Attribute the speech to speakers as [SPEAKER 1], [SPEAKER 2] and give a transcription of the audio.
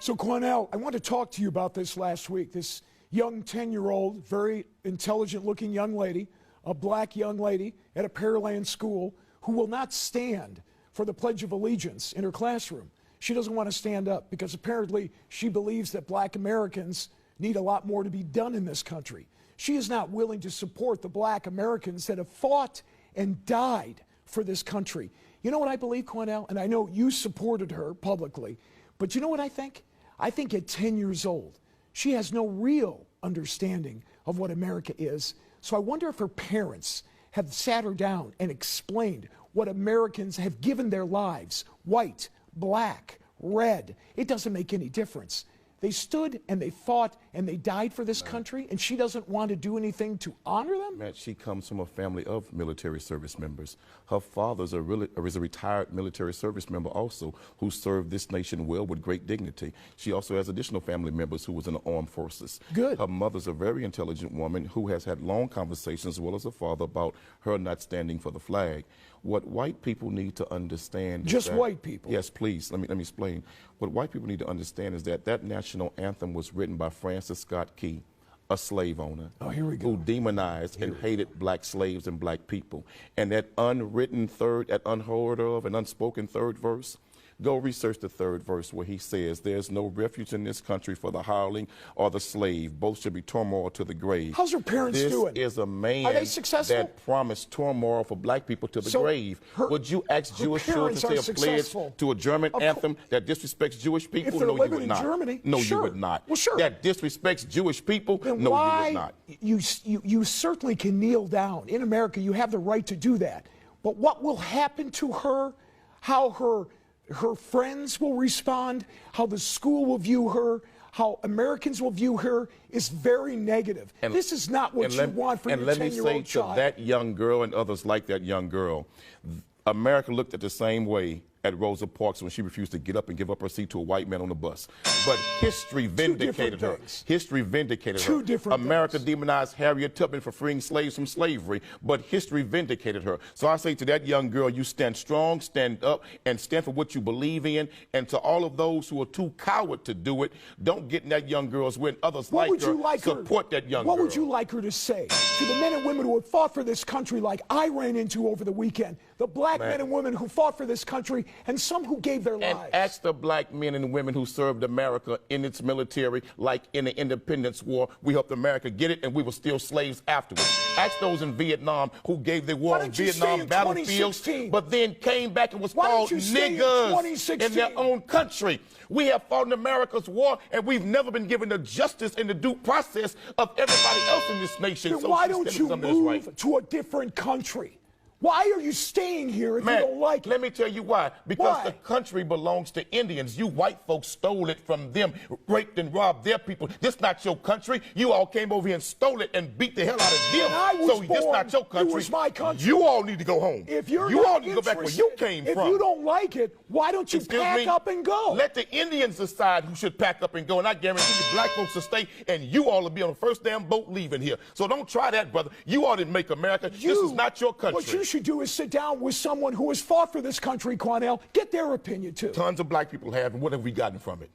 [SPEAKER 1] So, Cornell, I want to talk to you about this last week. This young 10-year-old, very intelligent-looking young lady, a black young lady at a Pearland school who will not stand for the Pledge of Allegiance in her classroom. She doesn't want to stand up because apparently she believes that black Americans need a lot more to be done in this country. She is not willing to support the black Americans that have fought and died for this country. You know what I believe, Cornell? And I know you supported her publicly, but you know what I think? I think at 10 years old, she has no real understanding of what America is. So I wonder if her parents have sat her down and explained what Americans have given their lives, white, black, red. It doesn't make any difference. They stood and they fought and they died for this country, and she doesn't want to do anything to honor them?
[SPEAKER 2] Matt, she comes from a family of military service members. Her father is a retired military service member also who served this nation well with great dignity. She also has additional family members who was in the armed forces.
[SPEAKER 1] Good.
[SPEAKER 2] Her mother's a very intelligent woman who has had long conversations as well as her father about her not standing for the flag. What white people need to understand
[SPEAKER 1] Just white people?
[SPEAKER 2] Yes, please. Let me explain. What white people need to understand is that that national anthem was written by Francis Scott Key, a slave owner.
[SPEAKER 1] Oh, here we go.
[SPEAKER 2] Who demonized and hated black slaves and black people. And that unwritten third, that unheard of and unspoken third verse, go research the third verse where he says, "There's no refuge in this country for the hireling or the slave. Both should be turmoil to the grave."
[SPEAKER 1] How's her parents doing?
[SPEAKER 2] This is a man
[SPEAKER 1] Are they successful?
[SPEAKER 2] that promised turmoil for black people to the grave. Would you ask Jewish children to say a pledge to a German anthem that disrespects Jewish people?
[SPEAKER 1] If they're
[SPEAKER 2] No,
[SPEAKER 1] living
[SPEAKER 2] you would
[SPEAKER 1] in
[SPEAKER 2] not.
[SPEAKER 1] Germany,
[SPEAKER 2] No,
[SPEAKER 1] sure.
[SPEAKER 2] you would not.
[SPEAKER 1] Well, sure.
[SPEAKER 2] That disrespects Jewish people?
[SPEAKER 1] Then
[SPEAKER 2] No,
[SPEAKER 1] why,
[SPEAKER 2] you would not.
[SPEAKER 1] You certainly can kneel down. In America, you have the right to do that. But what will happen to her, how her friends will respond, how the school will view her, how Americans will view her is very negative. And this is not what you want for your 10-year-old child.
[SPEAKER 2] And let me say to that young girl and others like that young girl, America looked at the same way at Rosa Parks when she refused to get up and give up her seat to a white man on the bus. But history vindicated her. History vindicated her.
[SPEAKER 1] Two different
[SPEAKER 2] America
[SPEAKER 1] things.
[SPEAKER 2] demonized Harriet Tubman for freeing slaves from slavery, but history vindicated her. So I say to that young girl, you stand strong, stand up, and stand for what you believe in. And to all of those who are too coward to do it, don't get in that young girl's way, and others like her, support that young girl.
[SPEAKER 1] What would you like her to say to the men and women who have fought for this country like I ran into over the weekend, the black men and women who fought for this country, and some who gave their lives?
[SPEAKER 2] And ask the black men and women who served America in its military, like in the Independence War. We helped America get it, and we were still slaves afterwards. Ask those in Vietnam who gave their war on Vietnam battlefields, but then came back and was called niggers in their own country. We have fought in America's war, and we've never been given the justice and the due process of everybody else in this nation.
[SPEAKER 1] Then
[SPEAKER 2] so
[SPEAKER 1] why don't you move to a different country? Why are you staying here if you don't like it?
[SPEAKER 2] Let me tell you why. Because the country belongs to Indians. You white folks stole it from them, raped and robbed their people. This not your country. You all came over here and stole it and beat the hell out of them. So this not your country.
[SPEAKER 1] It was my country.
[SPEAKER 2] You all need to go home.
[SPEAKER 1] If you're
[SPEAKER 2] you all need to go back where you came from.
[SPEAKER 1] If you don't like it, why don't you pack up and go?
[SPEAKER 2] Let the Indians decide who should pack up and go, and I guarantee you black folks will stay, and you all will be on the first damn boat leaving here. So don't try that, brother. You all didn't make America. This is not your country.
[SPEAKER 1] What you should do is sit down with someone who has fought for this country, Cornell. Get their opinion, too.
[SPEAKER 2] Tons of black people have, and what have we gotten from it?